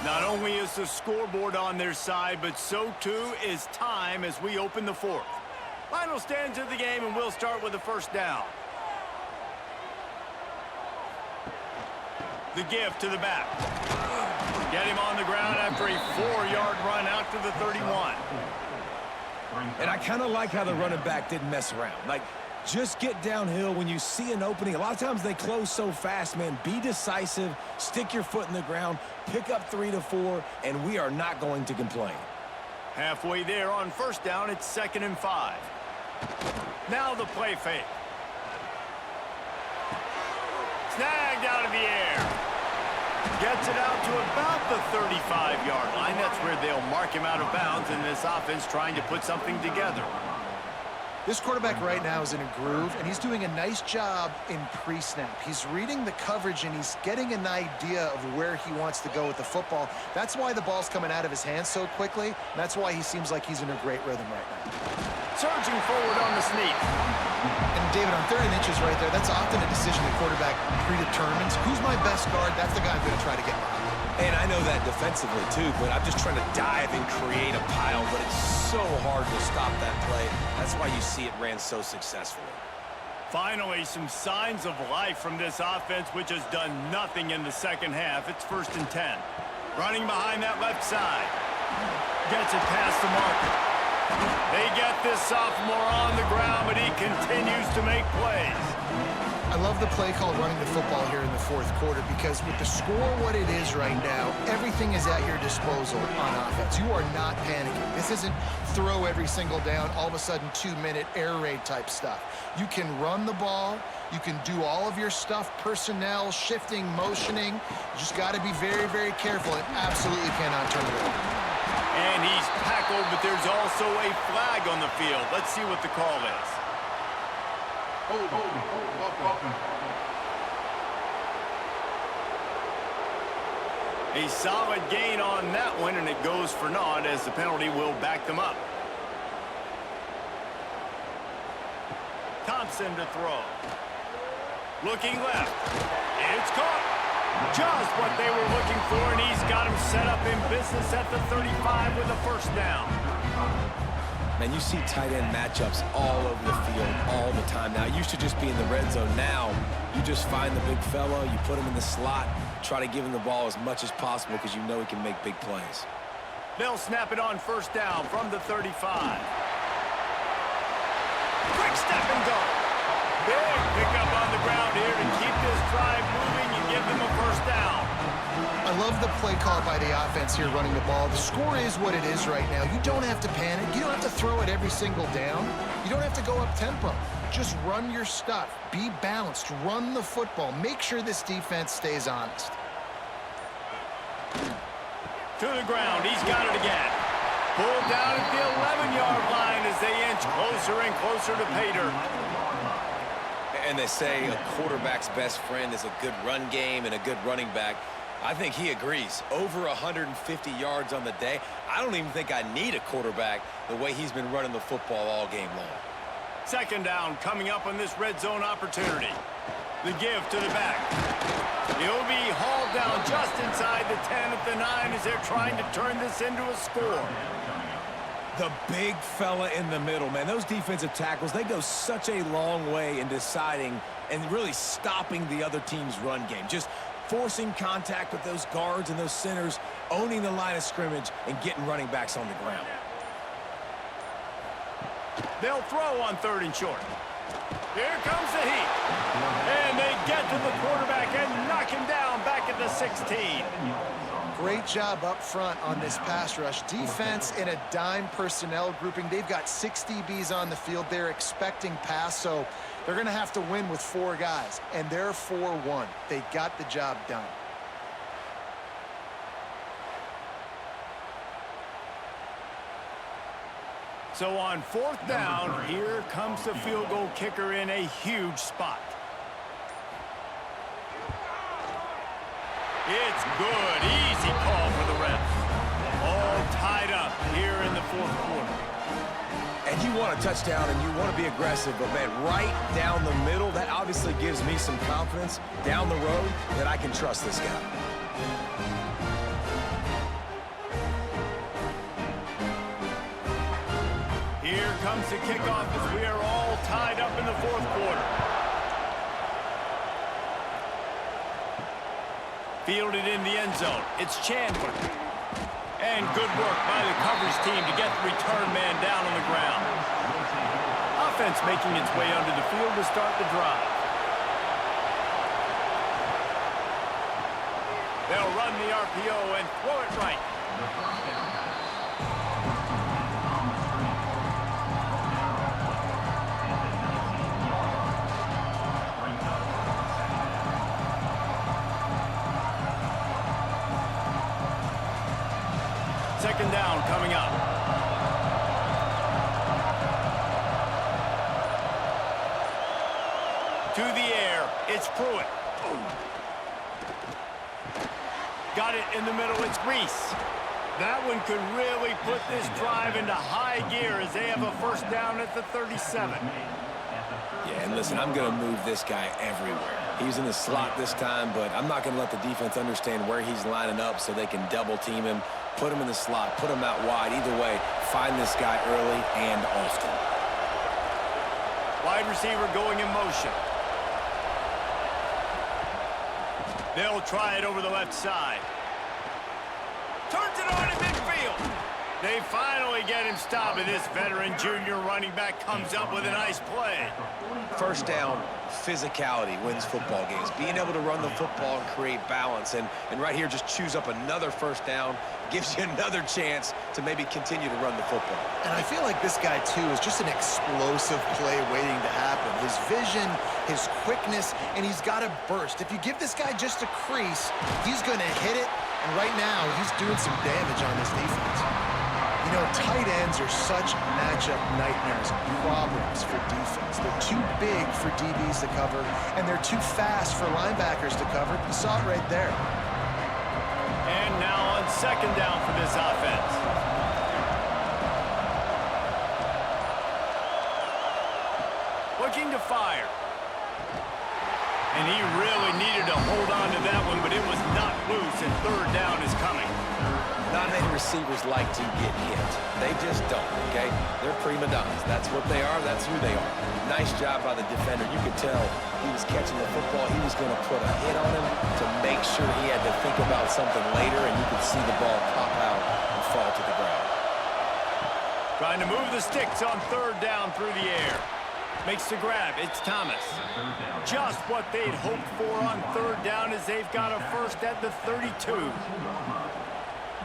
Not only is the scoreboard on their side, but so too is time as we open the 4th. Final stands of the game, and we'll start with the 1st down. The give to the back. Get him on the ground after a 4-yard run out to the 31. And I kind of like how the running back didn't mess around. Like, just get downhill when you see an opening. A lot of times they close so fast, man. Be decisive, stick your foot in the ground, pick up 3 to 4, and we are not going to complain. Halfway there on 1st down, it's 2nd and 5. Now the play fake. Snagged out of the air. Gets it out to about the 35-yard line. That's where they'll mark him out of bounds, and this offense trying to put something together. This quarterback right now is in a groove, and he's doing a nice job in pre-snap. He's reading the coverage, and he's getting an idea of where he wants to go with the football. That's why the ball's coming out of his hands so quickly. And that's why he seems like he's in a great rhythm right now. Surging forward on the sneak. And David, on 30 inches right there, that's often a decision the quarterback predetermines. Who's my best guard? That's the guy I'm going to try to get behind. And I know that defensively, too, but I'm just trying to dive and create a pile, but it's so hard to stop that play. That's why you see it ran so successfully. Finally, some signs of life from this offense, which has done nothing in the 2nd half. It's 1st and 10. Running behind that left side. Gets it past the marker. They get this sophomore on the ground, but he continues to make plays. I love the play call running the football here in the 4th quarter because with the score what it is right now, everything is at your disposal on offense. You are not panicking. This isn't throw every single down, all of a sudden 2-minute air raid type stuff. You can run the ball. You can do all of your stuff, personnel, shifting, motioning. You just got to be very, very careful and absolutely cannot turn it over. And he's tackled, but there's also a flag on the field. Let's see what the call is. A solid gain on that one, and it goes for naught as the penalty will back them up. Thompson to throw. Looking left. It's caught. Just what they were looking for, and he's got him set up in business at the 35 with a first down. Man, you see tight end matchups all over the field all the time. Now, it used to just be in the red zone. Now, you just find the big fella, you put him in the slot, try to give him the ball as much as possible because you know he can make big plays. They'll snap it on first down from the 35. Quick step and go. Big pickup on the ground here to keep this drive moving and give them a first down. I love the play call by the offense here running the ball. The score is what it is right now. You don't have to panic. You don't have to throw it every single down. You don't have to go up tempo. Just run your stuff. Be balanced. Run the football. Make sure this defense stays honest. To the ground. He's got it again. Pulled down at the 11-yard line as they inch closer and closer to pay dirt. And they say a quarterback's best friend is a good run game and a good running back. I think he agrees. Over 150 yards on the day. I don't even think I need a quarterback the way he's been running the football all game long. Second down coming up on this red zone opportunity. The give to the back. He'll be hauled down just inside the 10 at the 9 as they're trying to turn this into a score. The big fella in the middle, man. Those defensive tackles, they go such a long way in deciding and really stopping the other team's run game. Just forcing contact with those guards and those centers, owning the line of scrimmage, and getting running backs on the ground. They'll throw on third and short. Here comes the heat. And they get to the quarterback and knock him down back at the 16. Great job up front on this pass rush. Defense in a dime personnel grouping. They've got 6 DBs on the field. They're expecting pass, so they're going to have to win with 4 guys, and they're 4-1. They got the job done. So on fourth down, here comes the field goal kicker in a huge spot. It's good. Easy call for the refs. All tied up here in the fourth quarter. And you want a touchdown and you want to be aggressive, but man, right down the middle, that obviously gives me some confidence down the road that I can trust this guy. Here comes the kickoff as we are all tied up in the fourth quarter. Fielded in the end zone. It's Chandler. And good work by the coverage team to get the return man down on the ground. Offense making its way onto the field to start the drive. They'll run the RPO and throw it right. Second down coming up. To the air, it's Pruitt. Got it in the middle, it's Reese. That one could really put this drive into high gear as they have a first down at the 37. Yeah, and listen, I'm going to move this guy everywhere. He's in the slot this time, but I'm not going to let the defense understand where he's lining up so they can double team him, put him in the slot, put him out wide. Either way, find this guy early and often. Wide receiver going in motion. They'll try it over the left side. Turns it on in midfield. They finally get him stopped, and this veteran junior running back comes up with a nice play. First down, physicality wins football games. Being able to run the football and create balance. And right here, just choose up another first down, gives you another chance to maybe continue to run the football. And I feel like this guy, too, is just an explosive play waiting to happen. His vision, his quickness, and he's got a burst. If you give this guy just a crease, he's going to hit it. And right now, he's doing some damage on this defense. You know, tight ends are such matchup nightmares and problems for defense. They're too big for DBs to cover, and they're too fast for linebackers to cover. You saw it right there. And now on second down for this offense. Looking to fire. And he really needed to hold on to that one, but it was not loose, and third down is coming. Not many receivers like to get hit. They just don't, okay? They're prima donnas. That's what they are. That's who they are. Nice job by the defender. You could tell he was catching the football. He was going to put a hit on him to make sure he had to think about something later, and you could see the ball pop out and fall to the ground. Trying to move the sticks on third down through the air. Makes the grab. It's Thomas. Just what they'd hoped for on third down as they've got a first at the 32.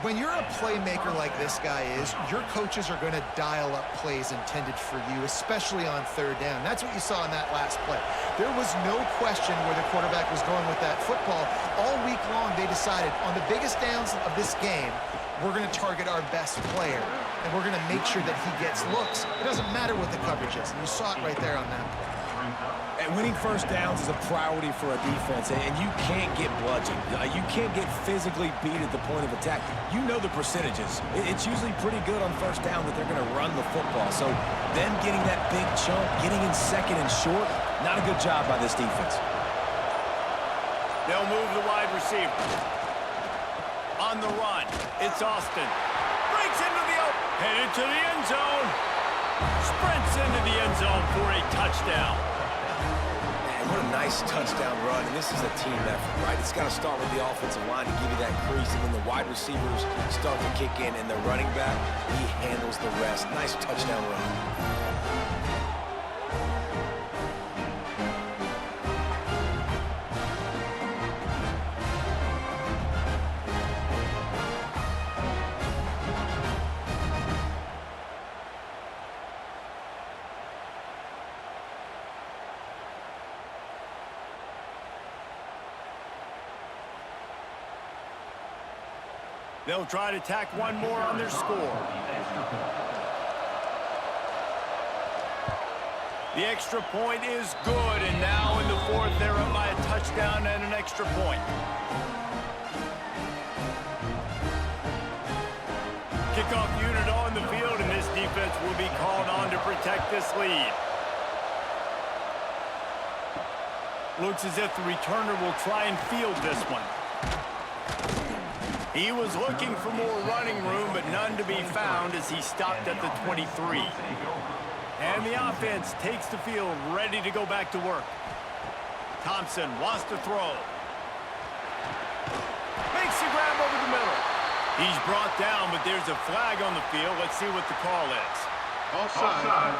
When you're a playmaker like this guy is, your coaches are going to dial up plays intended for you, especially on third down. That's what you saw in that last play. There was no question where the quarterback was going with that football. All week long, they decided on the biggest downs of this game, we're going to target our best player, and we're going to make sure that he gets looks. It doesn't matter what the coverage is, and you saw it right there on that play. And winning first downs is a priority for a defense, and you can't get bludgeoned. You can't get physically beat at the point of attack. You know the percentages. It's usually pretty good on first down that they're going to run the football. So them getting that big chunk, getting in second and short, not a good job by this defense. They'll move the wide receiver. On the run, it's Austin. Breaks into the open. Headed to the end zone. Sprints into the end zone for a touchdown. Man, what a nice touchdown run. And this is a team effort, right? It's got to start with the offensive line to give you that crease. And then the wide receivers start to kick in. And the running back, he handles the rest. Nice touchdown run. They'll try to tack one more on their score. The extra point is good, and now in the fourth, they're up by a touchdown and an extra point. Kickoff unit on the field, and this defense will be called on to protect this lead. Looks as if the returner will try and field this one. He was looking for more running room, but none to be found as he stopped at the 23. And the offense takes the field, ready to go back to work. Thompson wants to throw. Makes the grab over the middle. He's brought down, but there's a flag on the field. Let's see what the call is. Offside.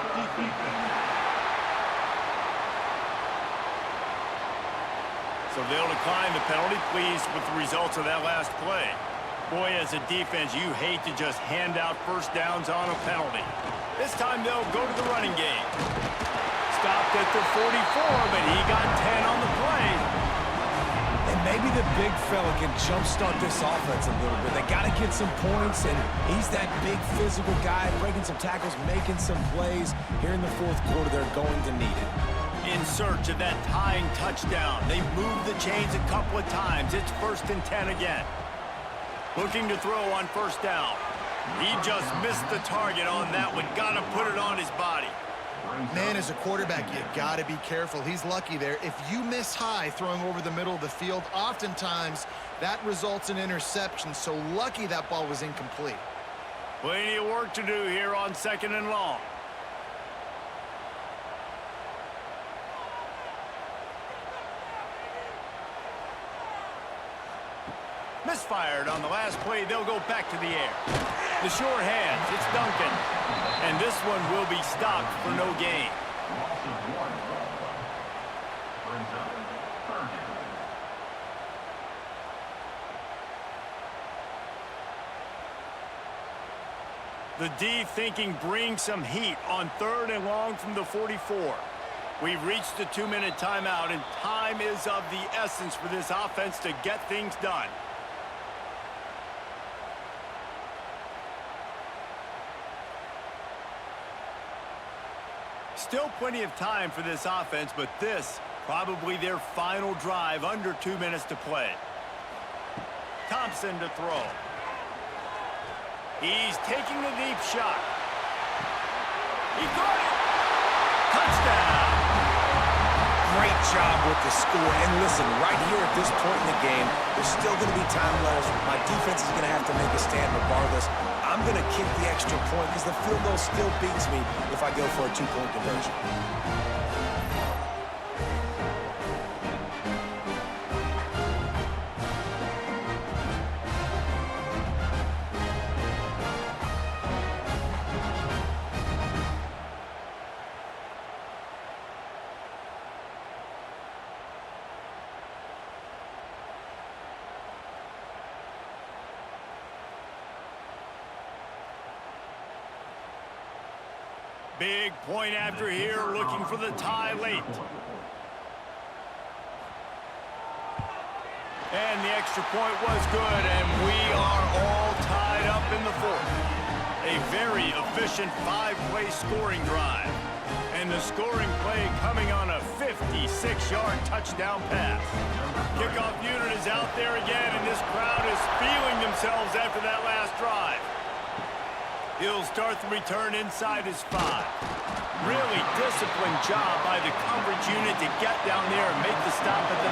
So they'll decline the penalty, pleased with the results of that last play. Boy, as a defense, you hate to just hand out first downs on a penalty. This time they'll go to the running game. Stopped at the 44, but he got 10 on the play. And maybe the big fella can jumpstart this offense a little bit. They got to get some points, and he's that big physical guy, breaking some tackles, making some plays. Here in the fourth quarter, they're going to need it. In search of that tying touchdown. They've moved the chains a couple of times. It's 1st and 10 again. Looking to throw on first down. He just missed the target on that one. Got to put it on his body. Man, as a quarterback, you got to be careful. He's lucky there. If you miss high throwing over the middle of the field, oftentimes that results in interception. So lucky that ball was incomplete. Plenty of work to do here on 2nd and long. Misfired on the last play. They'll go back to the air. The short hands. It's Duncan. And this one will be stopped for no gain. The D thinking bring some heat on 3rd and long from the 44. We've reached the 2-minute timeout, and time is of the essence for this offense to get things done. Still plenty of time for this offense, but this probably their final drive, under 2 minutes to play. Thompson to throw. He's taking the deep shot. He got it. Touchdown. Great job with the score. And listen, right here at this point in the game, there's still going to be time left. My defense is going to have to make a stand regardless. I'm going to kick the extra point because the field goal still beats me if I go for a 2-point conversion. Big point after here, looking for the tie late. And the extra point was good, and we are all tied up in the fourth. A very efficient 5-play scoring drive. And the scoring play coming on a 56-yard touchdown pass. Kickoff unit is out there again, and this crowd is feeling themselves after that last drive. He'll start the return inside his 5. Really disciplined job by the coverage unit to get down there and make the stop at the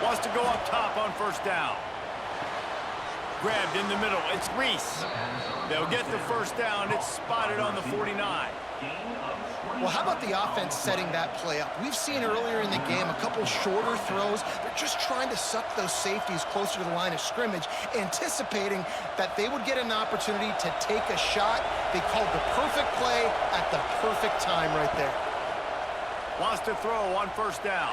19. Wants to go up top on first down. Grabbed in the middle. It's Reese. They'll get the first down. It's spotted on the 49. Well, how about the offense setting that play up? We've seen earlier in the game a couple shorter throws. They're just trying to suck those safeties closer to the line of scrimmage, anticipating that they would get an opportunity to take a shot. They called the perfect play at the perfect time right there. Wants to throw on first down.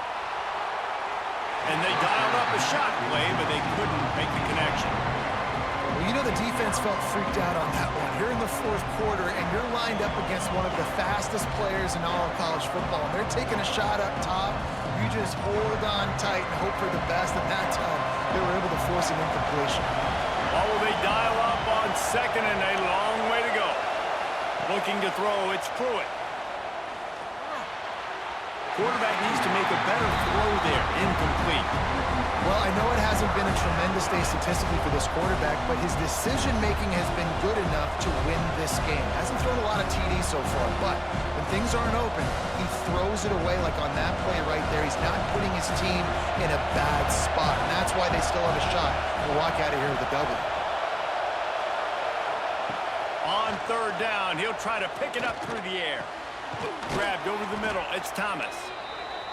And they dialed up a shot play, but they couldn't make the connection. Well, you know the defense felt freaked out on that one. You're in the fourth quarter, and you're lined up against one of the fastest players in all of college football. And they're taking a shot up top. You just hold on tight and hope for the best. And that time, they were able to force an incompletion. Well, will they dial up on second and a long way to go? Looking to throw, it's Pruitt. Quarterback needs to make a better throw there. Incomplete. Well, I know it hasn't been a tremendous day statistically for this quarterback, but his decision-making has been good enough to win this game. Hasn't thrown a lot of TDs so far, but when things aren't open, he throws it away like on that play right there. He's not putting his team in a bad spot, and that's why they still have a shot to walk out of here with a W. On third down, he'll try to pick it up through the air. Grabbed over the middle. It's Thomas.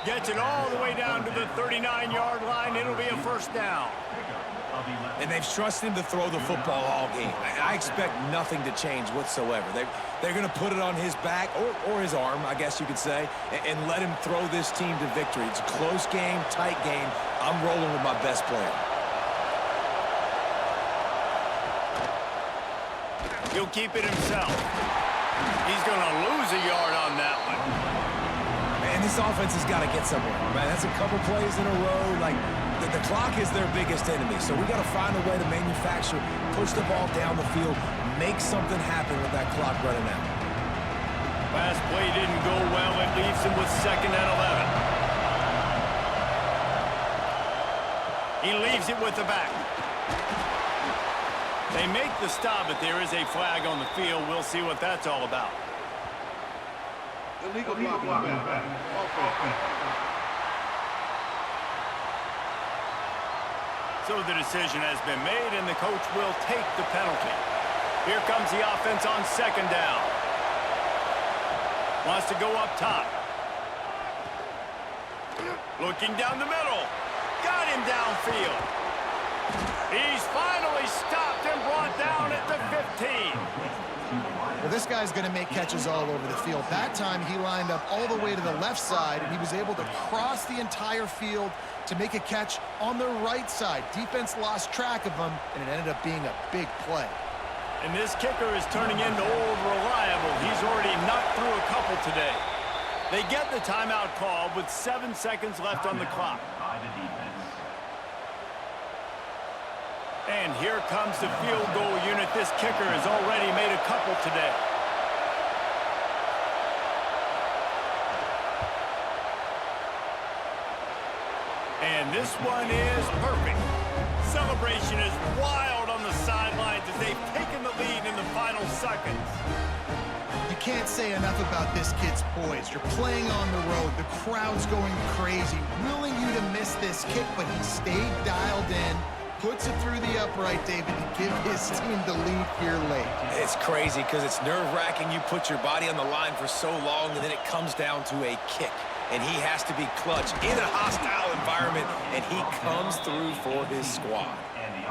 Gets it all the way down to the 39-yard line. It'll be a first down. And they've trusted him to throw the football all game. I expect nothing to change whatsoever. They're going to put it on his back, or his arm, I guess you could say, and let him throw this team to victory. It's a close game, tight game. I'm rolling with my best player. He'll keep it himself. He's going to lose a yard on that one. Man, this offense has got to get somewhere. Man, that's a couple plays in a row. Like, the clock is their biggest enemy, so we got to find a way to manufacture, push the ball down the field, make something happen with that clock running out. Last play didn't go well. It leaves him with 2nd and 11. He leaves it with the back. They make the stop, but there is a flag on the field. We'll see what that's all about. Illegal block. So the decision has been made, and the coach will take the penalty. Here comes the offense on 2nd down. Wants to go up top. Looking down the middle. Got him downfield. He's finally stopped and brought down at the 15. Well, this guy's going to make catches all over the field. That time, he lined up all the way to the left side, and he was able to cross the entire field to make a catch on the right side. Defense lost track of him, and it ended up being a big play. And this kicker is turning into old reliable. He's already knocked through a couple today. They get the timeout call with 7 seconds left on the clock. And here comes the field goal unit. This kicker has already made a couple today. And this one is perfect. Celebration is wild on the sidelines as they've taken the lead in the final seconds. You can't say enough about this kid's poise. You're playing on the road. The crowd's going crazy, willing you to miss this kick, but he stayed dialed in, puts it through the upright, David, to give his team the lead here late. It's crazy because it's nerve-wracking. You put your body on the line for so long, and then it comes down to a kick. And he has to be clutch in a hostile environment, and he comes through for his squad.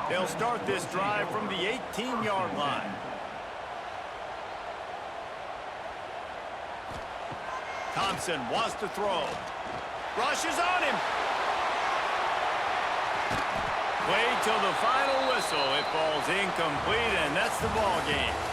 They'll start this drive from the 18-yard line. Thompson wants to throw. Rushes on him. Wait till the final whistle. It falls incomplete, and that's the ball game.